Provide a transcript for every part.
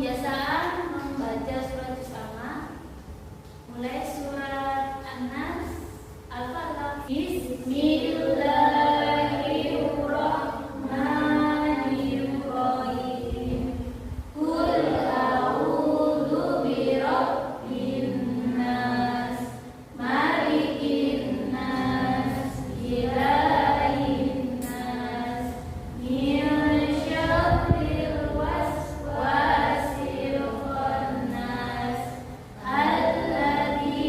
Kebiasaan membaca surat bersama, mulai surat An-Nas, Al-Falaq. Bismillahirrahmanirrahim. Qul a'udzu birabbin nas, malikin nas, ilahin nas, min syarril waswasil khannas, alladzi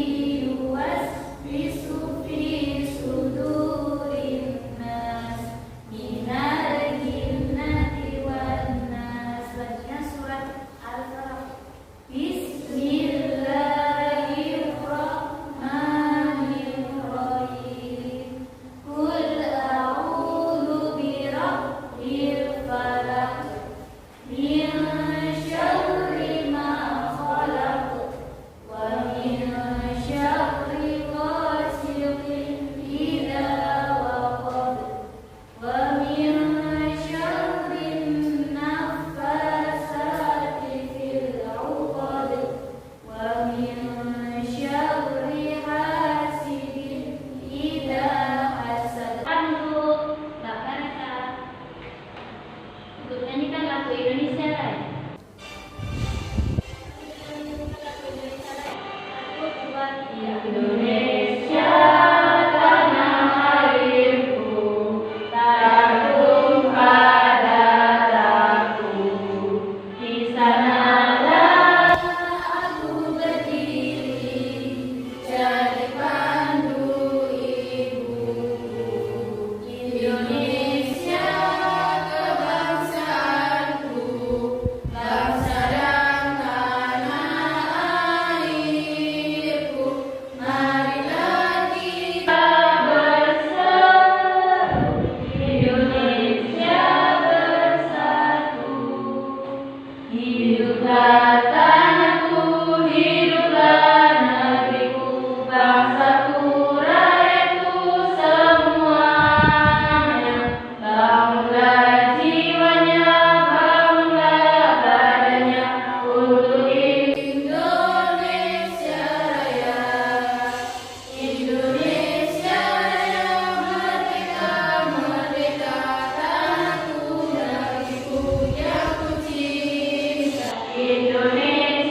yuwaswisu fi sudurin nas, minal jinnati wan nas. Selanjutnya surat Al-Falaq. Bismillahirrahmanirrahim. Qul a'udzu birabbil falaq, min syarri ma khalaq, wa min syarri ghasiqin idza waqab, wa min syarri naffasati fil 'uqad, wa min syarri hasidin idza hasad. Mbak Karsa, untuk nyanyikan lagu Indonesia Raya. Indonesia tanah airku, takut pada takku, di sanalah aku berdiri, jadi pandu ibuku. Indonesia kebangsaanku, bangsa dan tanah airku. Marilah kita bersatu, Indonesia bersatu. Hiduplah tanahku, hiduplah negeriku, bangsaku, rakyatku semuanya. Bangunlah jiwanya, bangunlah badannya, untuk Indonesia Raya. Indonesia Raya, merdeka, merdeka, tanahku, negeriku yang ku cinta. Indonesia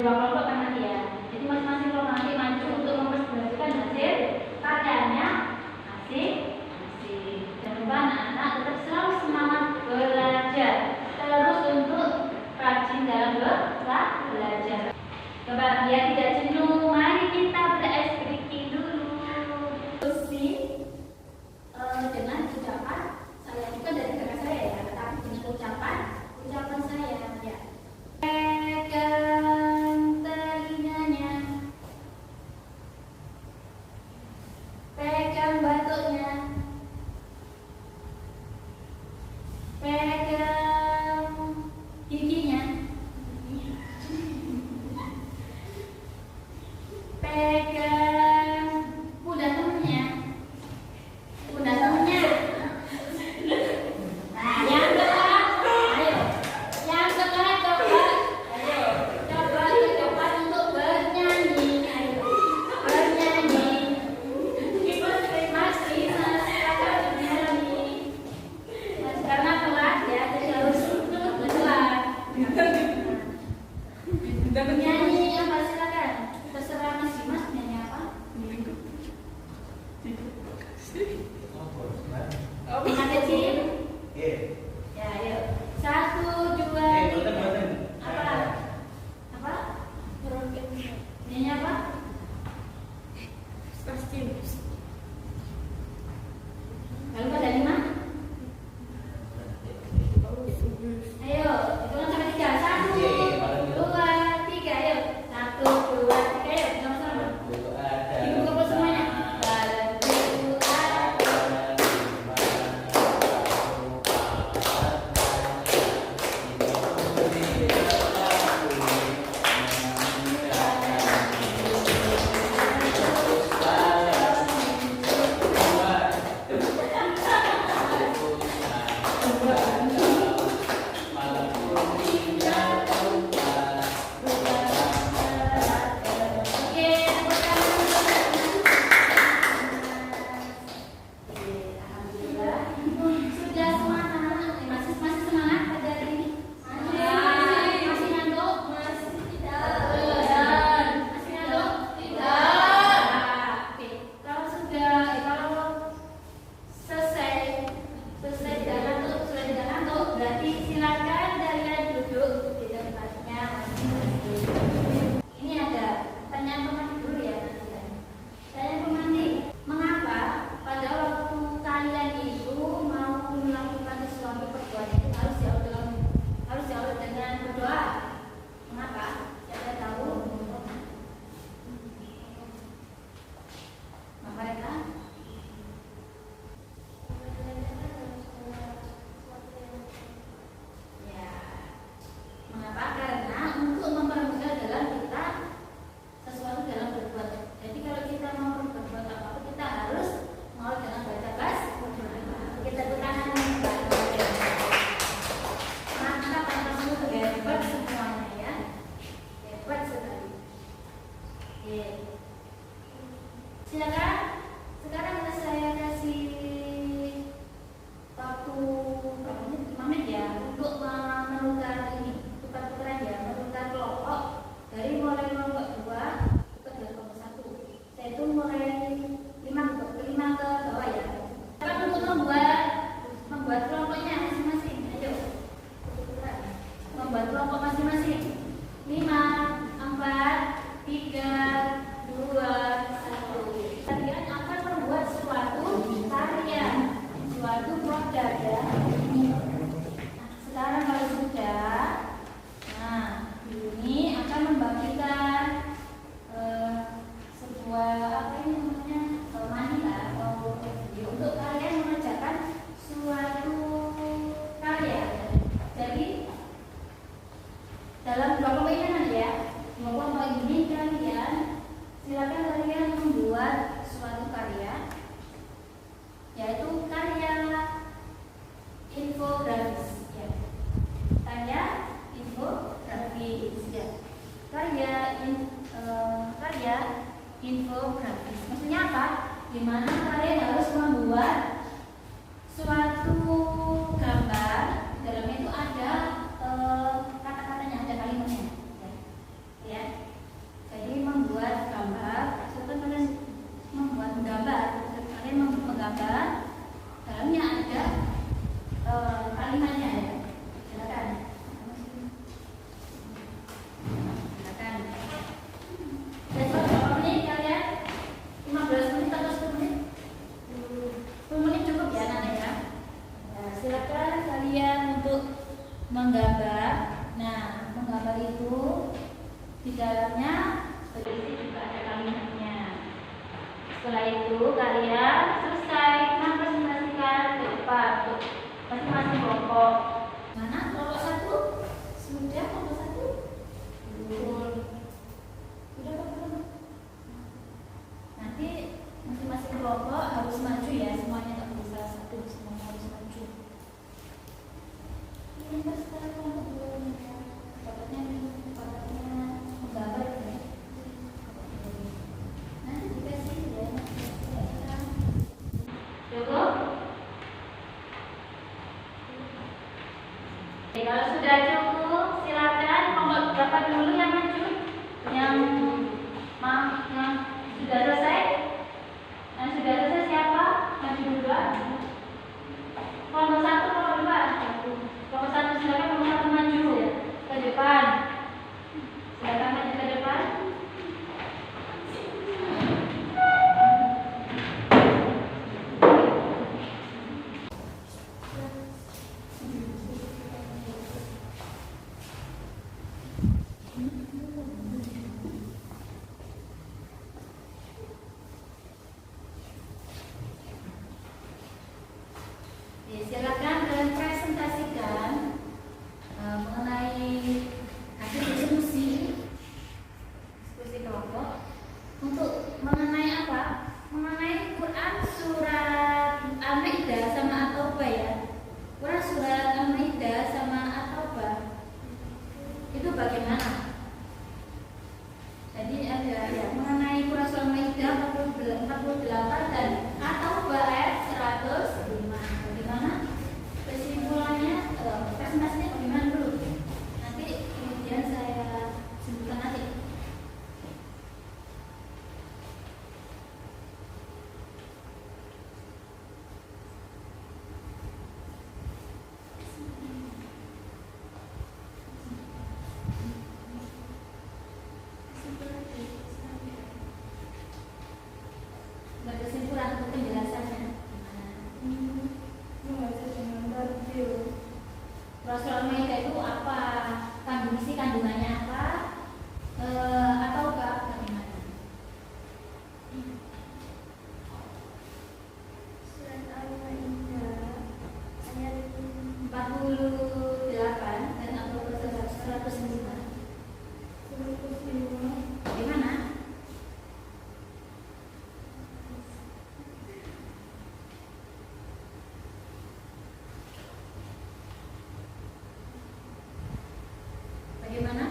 dua kelompok kan nanti ya. Jadi masing-masing kelompok nanti maju untuk mempresentasikan hasil karyanya masing-masing. Jangan lupa anak-anak tetap selalu semangat belajar, terus untuk rajin dalam belajar. Coba biar tidak jenuh, mari kita ber-ice breaking dulu. Dengan ucapan saya, bukan dari kakak saya ya, tetapi dengan ucapan saya ya. Pegang telinganya, pegang batuknya, pegang giginya, pegang pundak temennya. Nah, yang kedua, ayo. Yang kedua coba untuk bernyanyi, ayo. Bernyanyi. Masih agak bernyanyi. Karena telat ya, jadi harus telat. Bernyanyi apa silakan? Terserah Mas Dimas nyanyi apa? Anak kecil? Ya, ayo. 1, 2, 3. Apa? Nyanyi apa? Lalu pada 5? Ayo, hitungan sampai 3. 1, 2, 3. Ayo. 1, 2, 3. Ayo, sama-sama. Ibu kumpul semuanya. Silakan. Sekarang saya kasih waktu 5 menit ya untuk menukar ini, tukar-tukaran ya, menukar kelompok dari mulai kelompok 2 ke kelompok 1. Saya itu mulai 5 ke bawah ya. Silakan untuk membuat kelompoknya masing-masing. Ayo. Membuat kelompok masing-masing. 5, 4, 3, 2, 1. Kalian akan membuat suatu karya, suatu produk ya. Sekarang kalau sudah, nah ini akan membagikan sebuah apa ini namanya manila atau video untuk kalian mengerjakan suatu karya. Jadi dalam dua kelompok ini nanti ya, dua kelompok ini kalian silakan kalian membuat suatu karya, yaitu karya infografis ya. Karya infografis ya. Karya infografis. Maksudnya apa? Dimana kalian harus membuat suatu gambar, dalamnya itu ada kata-katanya, ada kalimatnya ya. menggambar. Nah, menggambar itu di dalamnya berisi juga ada kalimatnya. Setelah itu kalian selesai mempresentasikan ke depan untuk masing-masing kelompok. Mana kelompok satu? Sudah kelompok satu? Belum. Sudah belum? Nanti masing-masing kelompok harus maju ya, semuanya tak boleh salah satu, semuanya harus maju. Ini sekarang kelompok belum ya. Dapatnya menggambar ya. Nanti dikasih ya. Cukup? Oke, kalau sudah cukup, silakan kelompok berapa dulu yang maju? Yang sudah selesai? Yang sudah selesai siapa? Maju duluan. Kelompok satu, kelompok dua. Kelompok satu silakan kelompok satu maju ya ke depan. Silakan maju ke depan. Silakan kalian presentasikan mengenai hasil diskusi kelompok untuk mengenai apa? Mengenai Quran surat Al-Maidah sama At-Taubah ya. Quran surat Al-Maidah sama At-Taubah itu bagaimana? Jadi ada ya mengenai Quran surat Al-Maidah 48 dan At-Taubah ayat 105. Bagaimana kesimpulannya? Presentasinya bagaimana dulu? Nanti kemudian saya sebutkan nanti. Kesimpulan untuk penjelasannya. Rasul Al-Maidah itu apa? Kandungannya apa? Atau enggak bagaimana? Surat Al-Maidah ayat 48 dan Al-Qur'an 105. Bagaimana? Bagaimana?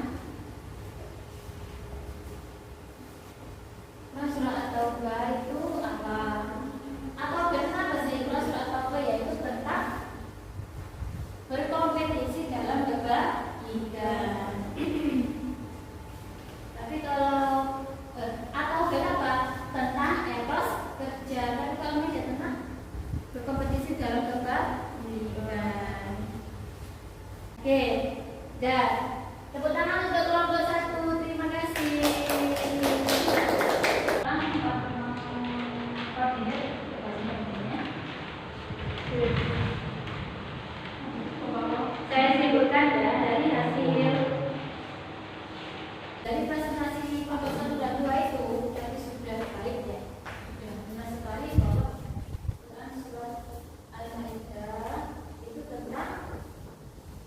Surat At-Taubah itu apa? Atau apa sih surat At-Taubah? Yaitu tentang berkompetisi dalam kebaikan. Tapi kalau At-Taubah apa? Tentang etos kerja. Tapi kalau media tentang berkompetisi dalam kebaikan. Oke, dah. Tepuk tangan untuk kelompok satu. Terima kasih. Saya sebutkan ya dari hasil dari presentasi kelompok 1 dan 2 itu tadi sudah baik ya. Sudah benar sekali bahwa Quran surat Al-Maidah itu tentang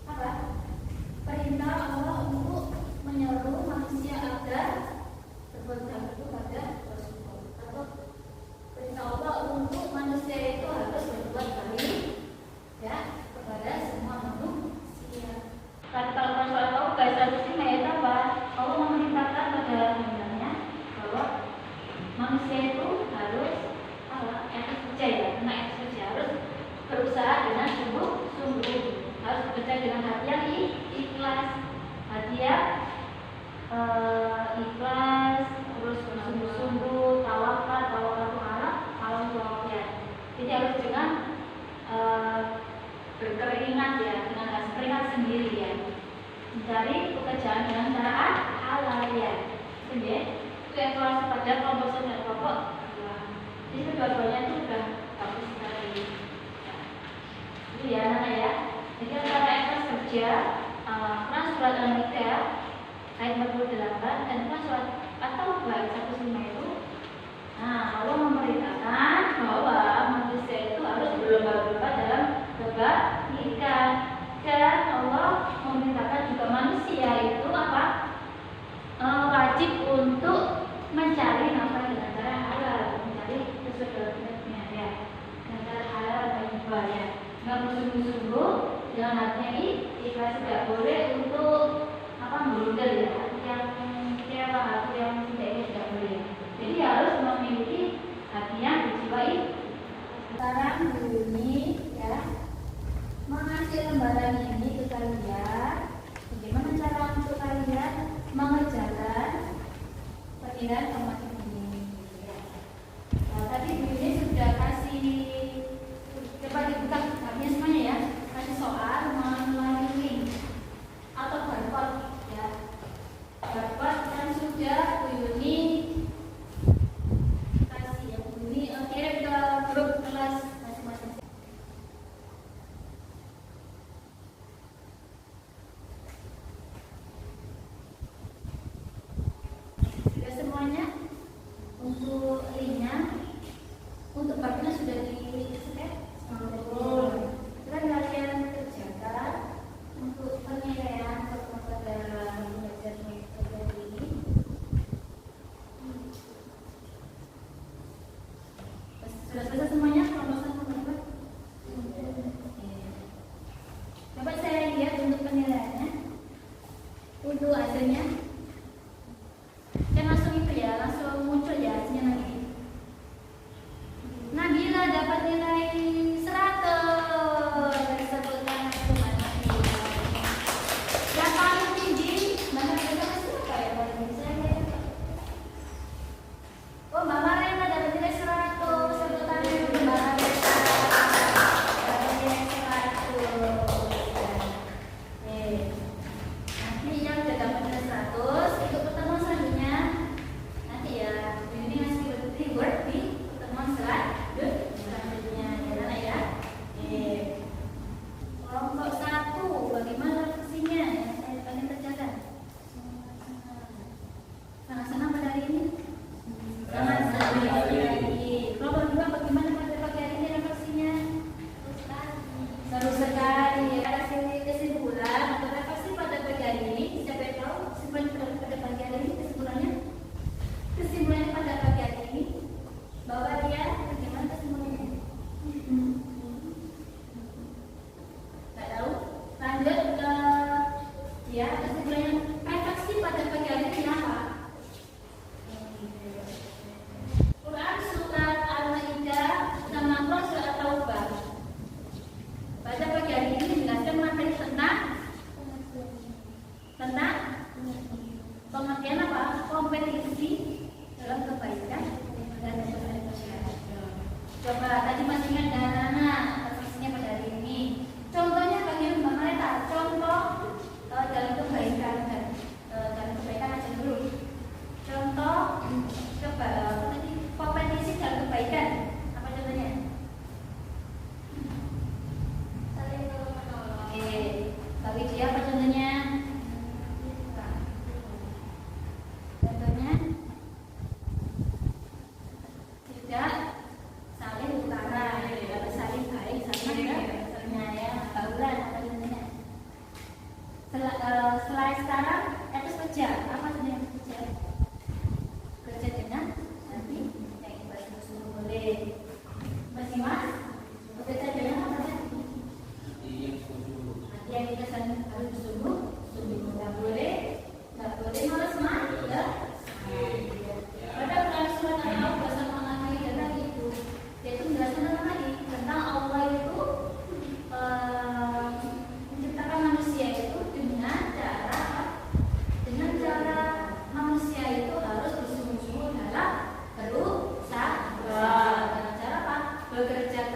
apa? Perintah Allah untuk menyeru manusia agar berbuat baik kepada Rasulullah, atau perintah Allah untuk manusia itu harus berbuat baik ya kepada semua manusia. Kalau soal tahu bahasa Muslim itu apa? Allah memerintahkan pada hambanya bahwa manusia itu harus etos kerja ya, etos kerja harus berusaha dengan sungguh-sungguh, harus bekerja dengan hati yang ikhlas, hati yang ikhlas, terus sungguh-sungguh, tawakal ya. Jadi harus dengan berkeringat ya, dengan rasa keringat sendiri ya, mencari pekerjaan dengan cara halal ya. Itu ya, itu yang kelas pada kelompok dan kelompok. Jadi kedua-duanya itu sudah bagus sekali. Itu ya anak ya. Jadi antara etos kerja Quran surat Al-Maidah ayat 48 dan Quran surat At-Taubah ayat 105 itu, Allah memerintahkan bahwa manusia itu harus berlomba-lomba dalam kebaikan, dan Allah memerintahkan juga manusia itu wajib untuk mencari nafkah dengan cara halal, mencari sesuai dengan niatnya ya, dengan cara halal dan hibah ya. Nggak bersungguh-sungguh, dengan hatinya ikhlas, tidak boleh untuk berundal ya, yang kecewa, hati yang tidak boleh. Jadi harus memiliki hati yang dijiwai. Sekarang bunyi ya, mengasih lembaran ini ke kalian. Bagaimana cara untuk kalian mengerjakan penilaian formatif ini? Nah, tadi Bu ini sudah kasih, coba dibuka artinya semuanya ya, kasih soal melalui link atau barcode ya, barcode yang sudah Bu Yuni kasih ya, Bu Yuni kirim ke grup kelas masing-masing. Sudah semuanya untuk linknya, untuk barcode sudah di-scan. Sekarang kalian kerjakan untuk penilaian pada belajar metode ini. Sudah selesai semuanya pembahasan teman-teman? Coba saya lihat untuk penilaiannya, untuk hasilnya. Dan langsung itu ya, langsung muncul ya hasilnya nanti. Nabila dapat nilai 100. Sebut tangan teman-teman. Yang paling tinggi, mana kita siapa ya paling tinggi? Saya lihat. Oh, Mbak Marena dapat nilai 100. Sebut tangan Mbak Marena. Dapat nilai 100. Nanti yang sudah dapat nilai 100 untuk pertemuan selanjutnya. Nanti ya, ini masih reward di pertemuan selanjutnya ya, ya. Kelompok 1, bagaimana refleksinya? Saya pengen kerjakan. Sangat-sangat pada hari ini. Sangat-sangat pada hari ini. Kelompok 2, bagaimana pada pagi hari ini refleksinya? Seru sekali. Ada kesimpulan atau refleksi pada pagi hari ini. Siapa yang tahu kesimpulan pada pagi hari ini? Kesimpulannya? Kesimpulannya pada pagi hari ini, bahwa dia bagaimana kesimpulannya? Tidak tahu. Lanjut ke ya, kesimpulannya refleksi pada pagi hari ini apa? Quran surat Al-Maidah sama Quran surat At-Taubah. Pada pagi hari ini menjelaskan materi tentang pengertian apa? Kompetisi dalam kebaikan dan kebaikan. Coba tadi masih ingat anak-anak refleksinya pada hari ini. Contohnya bagaimana Mbak Mareta? Contoh dalam kebaikan dan dalam kebaikan aja dulu. Contoh coba tadi kompetisi dalam kebaikan. Apa contohnya? Saling menolong. Oke, bagi dia apa contohnya? Contohnya tidak saling utara, saling baik, saling penyayang, baulan apa namanya. Selain sekarang, etos kerja apa sebenarnya kerja? Kerja dengan nanti yang ibadah sungguh boleh. Masih mas? Kerja dengan apa sih? Nanti yang kita harus sungguh nggak boleh malas mas, ya. Pada Quran surat Al-Taubah sama Al-Maidah lagi itu, yaitu menjelaskan lagi tentang Allah itu menciptakan manusia itu dengan cara manusia itu harus bersungguh-sungguh dalam berusaha, dengan cara apa? Bekerja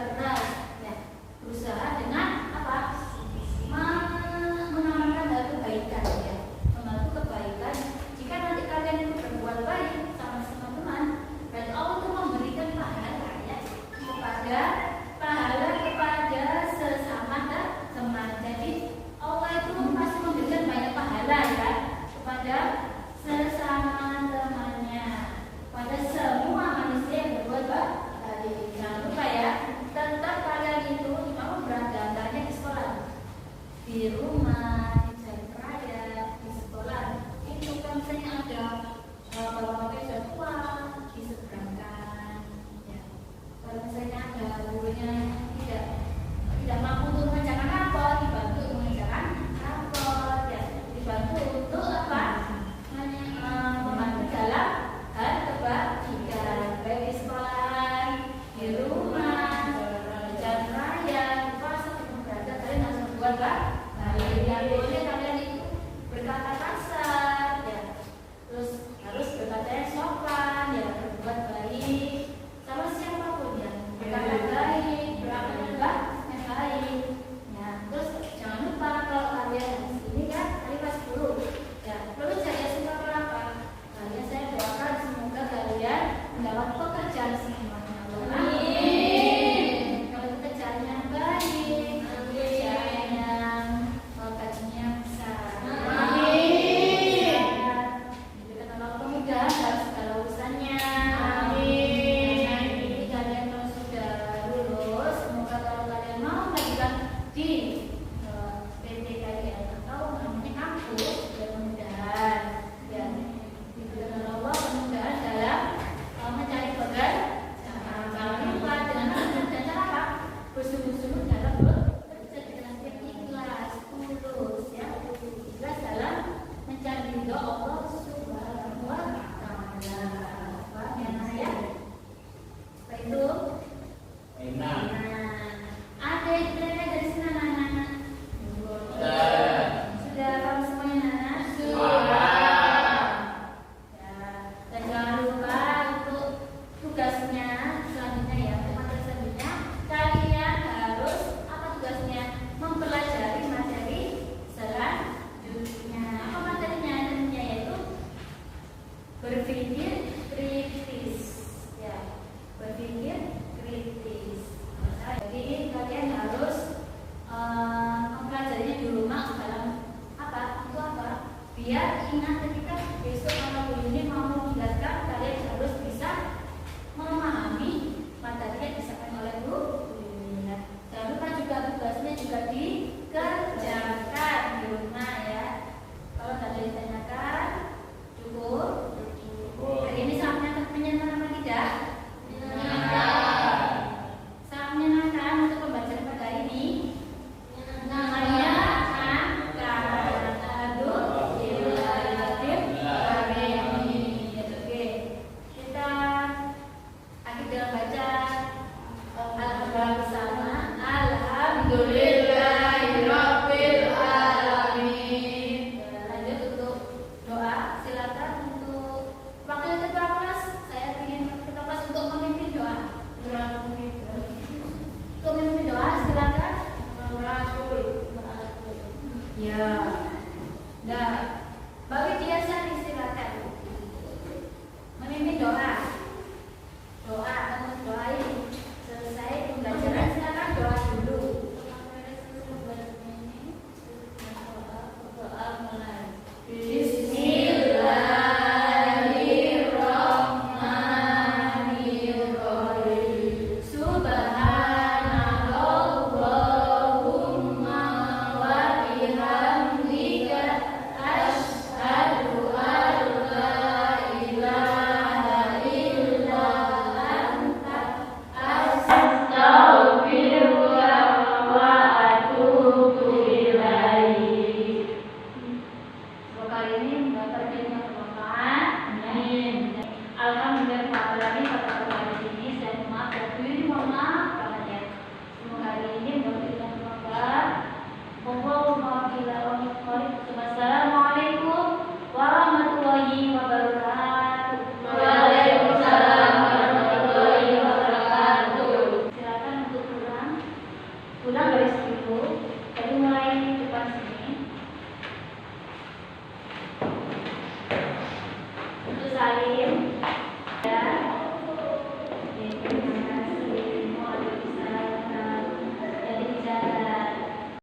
Biar ingat ketika besok kalau Bu Yuni mau menjelaskan, kalian harus bisa memahami materi yang disampaikan oleh Bu Yuni. Jangan lupa juga tugasnya juga dikerjakan di rumah ya. Kalau tidak ada yang ditanyakan, cukup. Hari ini saatnya menyenangkan apa tidak? Sangat menyenangkan untuk pembacaan pada hari ini. Namanya kita akhir dengan baca Al-Quran bersama. Alhamdulillahirabbil alamin. Lanjut untuk doa. Silakan untuk wakil ketua kelas. Saya ingin ketua kelas untuk memimpin doa. Untuk memimpin doa silakan. Ya. Dah.